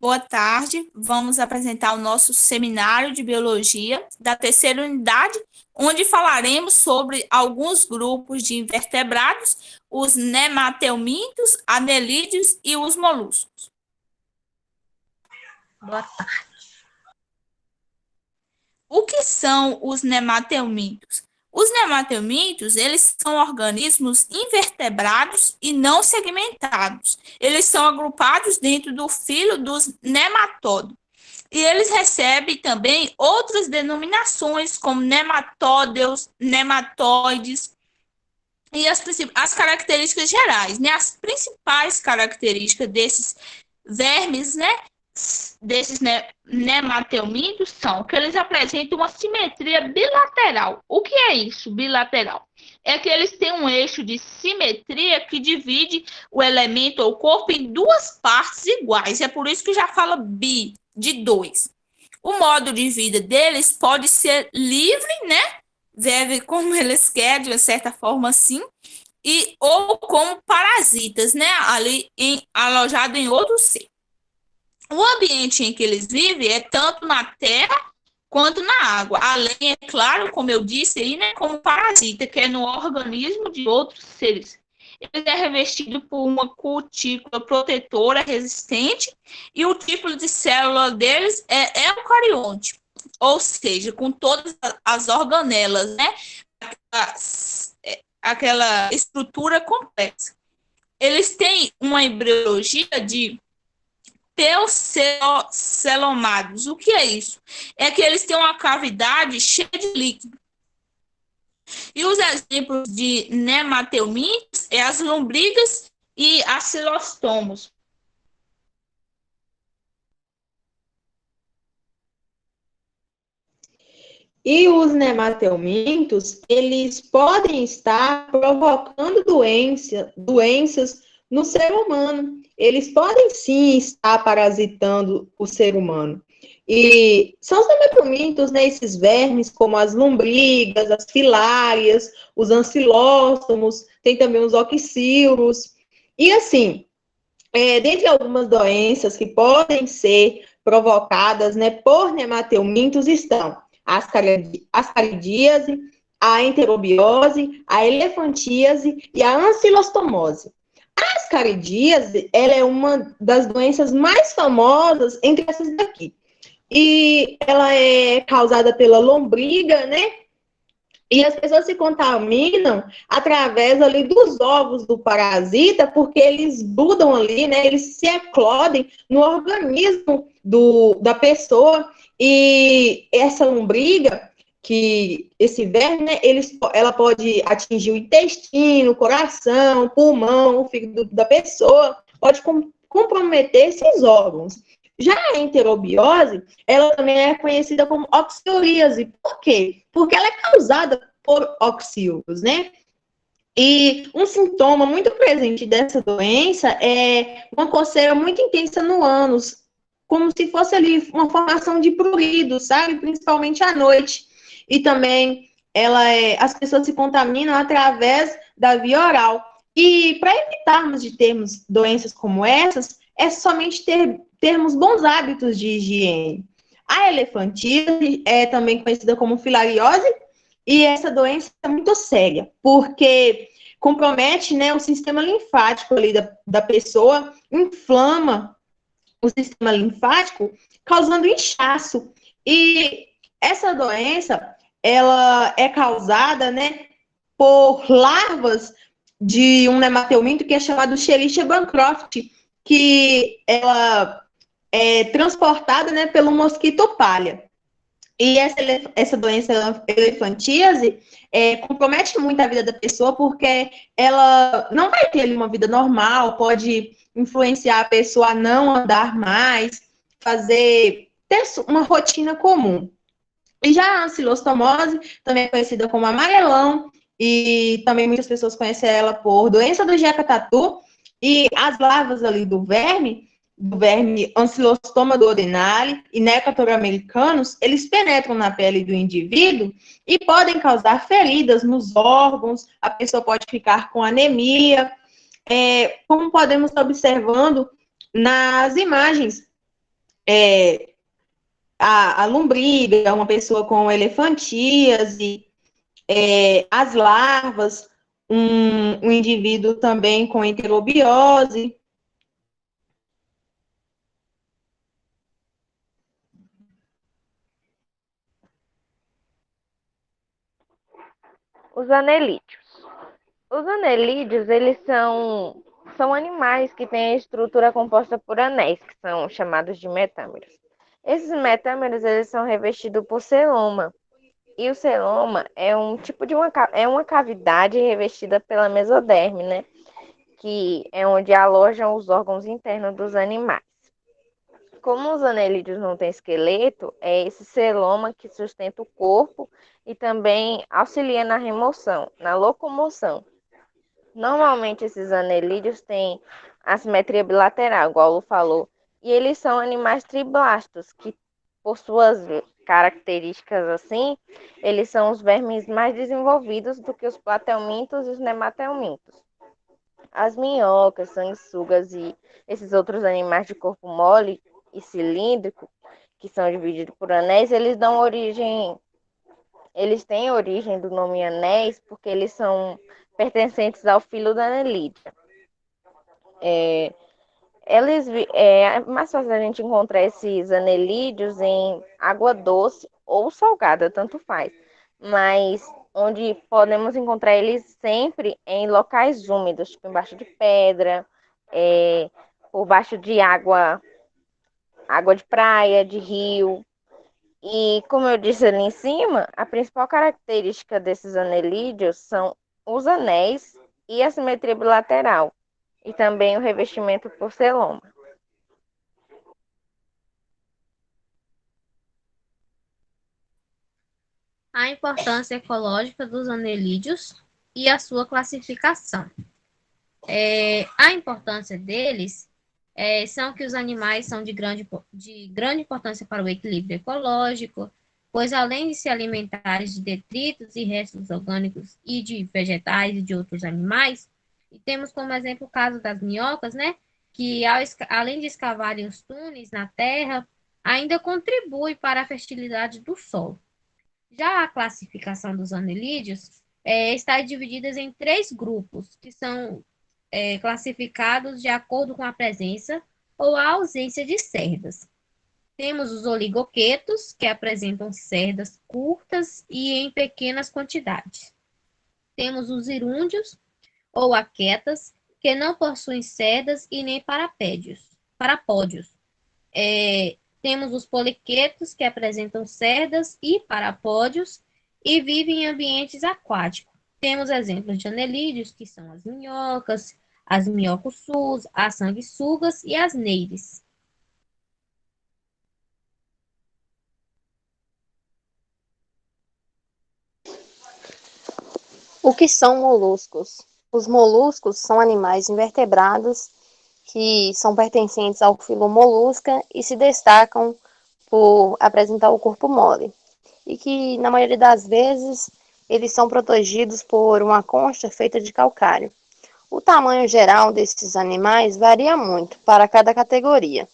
Boa tarde. Vamos apresentar o nosso seminário de biologia da terceira unidade, onde falaremos sobre alguns grupos de invertebrados, os nematelmintos, anelídeos e os moluscos. Boa tarde. O que são os nematelmintos? Os nematelmintos, eles são organismos invertebrados e não segmentados. Eles são agrupados dentro do filo dos nematódios. E eles recebem também outras denominações, como nematódeos, nematóides, e as características gerais, né? As principais características desses vermes, né? Desses nematelmintos são que eles apresentam uma simetria bilateral. O que é isso, bilateral? É que eles têm um eixo de simetria que divide o elemento ou corpo em duas partes iguais. É por isso que já fala bi, de dois. O modo de vida deles pode ser livre, né? Vive como eles querem, de uma certa forma, assim, ou como parasitas, né? Ali alojado em outro ser. O ambiente em que eles vivem é tanto na terra quanto na água. Além, é claro, como eu disse aí, né, como parasita, que é no organismo de outros seres. Ele é revestido por uma cutícula protetora resistente e o tipo de célula deles é eucarionte, ou seja, com todas as organelas, né? Aquela estrutura complexa. Eles têm uma embriologia de peucelomados. O que é isso? É que eles têm uma cavidade cheia de líquido. E os exemplos de nematelmintos é as lombrigas e acilostomos. E os nematelmintos, eles podem estar provocando doenças no ser humano. Eles podem sim estar parasitando o ser humano. E são os nematelmintos, né, esses vermes, como as lombrigas, as filárias, os ancilóstomos, tem também os oxíuros. E assim, dentre algumas doenças que podem ser provocadas, né, por nematelmintos estão a ascaridíase, a enterobiose, a elefantíase e a ancilostomose. A ascaridíase, ela é uma das doenças mais famosas entre essas daqui. E ela é causada pela lombriga, né? E as pessoas se contaminam através ali dos ovos do parasita, porque eles grudam ali, né? Eles se eclodem no organismo da pessoa. E essa lombriga, que esse verme, né, ela pode atingir o intestino, o coração, o pulmão, o fígado da pessoa, pode comprometer esses órgãos. Já a enterobiose, ela também é conhecida como oxioríase. Por quê? Porque ela é causada por oxíoros, né? E um sintoma muito presente dessa doença é uma coceira muito intensa no ânus, como se fosse ali uma formação de prurido, sabe? Principalmente à noite. E também as pessoas se contaminam através da via oral. E para evitarmos de termos doenças como essas, é somente termos bons hábitos de higiene. A elefantíase é também conhecida como filariose, e essa doença é muito séria, porque compromete, né, o sistema linfático ali da pessoa, inflama o sistema linfático, causando inchaço. E essa doença, ela é causada, né, por larvas de um nematelminto que é chamado Escherichia bancroft, que ela é transportada, né, pelo mosquito palha. E essa doença elefantíase compromete muito a vida da pessoa, porque ela não vai ter ali uma vida normal, pode influenciar a pessoa a não andar mais, ter uma rotina comum. E já a ancilostomose, também é conhecida como amarelão, e também muitas pessoas conhecem ela por doença do jeca-tatu, e as larvas ali do verme Ancylostoma duodenale e Necator americanus, eles penetram na pele do indivíduo e podem causar feridas nos órgãos, a pessoa pode ficar com anemia, como podemos estar observando nas imagens é, a lombriga, uma pessoa com elefantíase, as larvas, um indivíduo também com enterobiose. Os anelídeos. Os anelídeos, eles são animais que têm a estrutura composta por anéis, que são chamados de metâmeros. Esses metâmeros, eles são revestidos por celoma. E o celoma é um tipo de uma cavidade revestida pela mesoderme, né? Que é onde alojam os órgãos internos dos animais. Como os anelídeos não têm esqueleto, é esse celoma que sustenta o corpo e também auxilia na remoção, na locomoção. Normalmente esses anelídeos têm assimetria bilateral, igual o Lu falou, e eles são animais triblastos, que por suas características assim, eles são os vermes mais desenvolvidos do que os platelmintos e os nematelmintos. As minhocas, sanguessugas e esses outros animais de corpo mole e cilíndrico, que são divididos por anéis, eles têm origem do nome anéis porque eles são pertencentes ao filo da anelídea. É mais fácil a gente encontrar esses anelídeos em água doce ou salgada, tanto faz. Mas onde podemos encontrar eles sempre em locais úmidos, tipo embaixo de pedra, por baixo de água de praia, de rio. E como eu disse ali em cima, a principal característica desses anelídeos são os anéis e a simetria bilateral, e também o revestimento por celoma. A importância ecológica dos anelídeos e a sua classificação. A importância deles são que os animais são de grande importância para o equilíbrio ecológico, pois além de se alimentarem de detritos e restos orgânicos e de vegetais e de outros animais, e temos como exemplo o caso das minhocas, né, que além de escavarem os túneis na terra, ainda contribui para a fertilidade do solo. Já a classificação dos anelídeos está dividida em três grupos, que são classificados de acordo com a presença ou a ausência de cerdas. Temos os oligoquetos, que apresentam cerdas curtas e em pequenas quantidades. Temos os hirúndios, ou aquetas, que não possuem cerdas e nem parapódios. Temos os poliquetos, que apresentam cerdas e parapódios e vivem em ambientes aquáticos. Temos exemplos de anelídeos, que são as minhocas, as minhocossus, as sanguessugas e as neires. O que são moluscos? Os moluscos são animais invertebrados que são pertencentes ao filo Molusca e se destacam por apresentar o corpo mole. E que, na maioria das vezes, eles são protegidos por uma concha feita de calcário. O tamanho geral desses animais varia muito para cada categoria,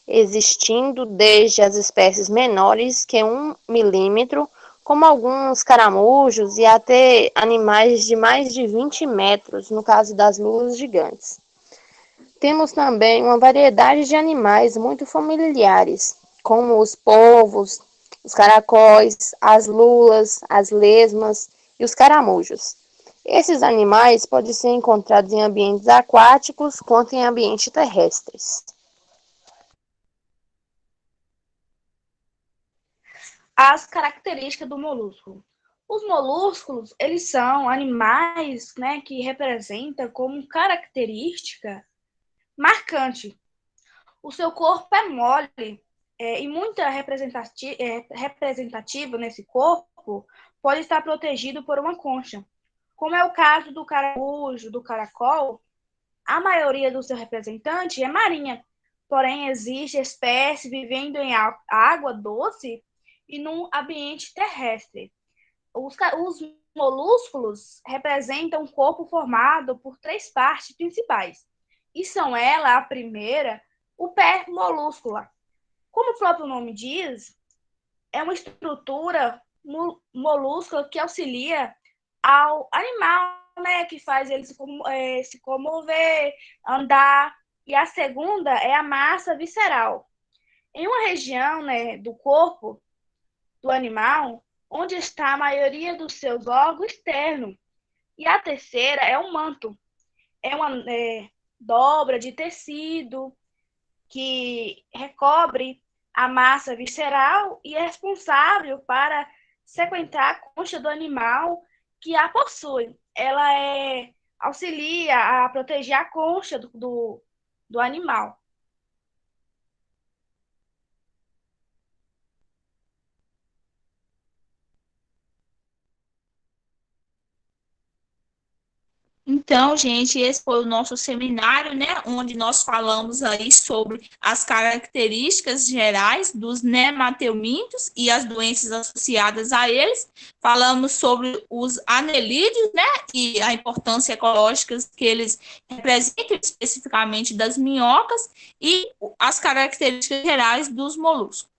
existindo desde as espécies menores que 1 milímetro, como alguns caramujos, e até animais de mais de 20 metros, no caso das lulas gigantes. Temos também uma variedade de animais muito familiares, como os polvos, os caracóis, as lulas, as lesmas e os caramujos. Esses animais podem ser encontrados em ambientes aquáticos quanto em ambientes terrestres. As características do molusco. Os molúsculos, eles são animais, né, que representam como característica marcante. O seu corpo é mole e muito representativo nesse corpo pode estar protegido por uma concha. Como é o caso do caramujo, do caracol, a maioria do seu representante é marinha, porém existe espécie vivendo em água doce e num ambiente terrestre. Os molúsculos representam um corpo formado por três partes principais, e são elas, a primeira, o pé molúscula. Como o próprio nome diz, é uma estrutura molúsculo que auxilia ao animal, né, que faz ele se comover, andar. E a segunda é a massa visceral. Em uma região, né, do corpo do animal, onde está a maioria dos seus órgãos externos. E a terceira é o manto. É uma dobra de tecido que recobre a massa visceral e é responsável para sequestrar a concha do animal que a possui. Ela auxilia a proteger a concha do animal. Então, gente, esse foi o nosso seminário, né, onde nós falamos aí sobre as características gerais dos nematelmintos e as doenças associadas a eles. Falamos sobre os anelídeos, né, e a importância ecológica que eles representam, especificamente das minhocas, e as características gerais dos moluscos.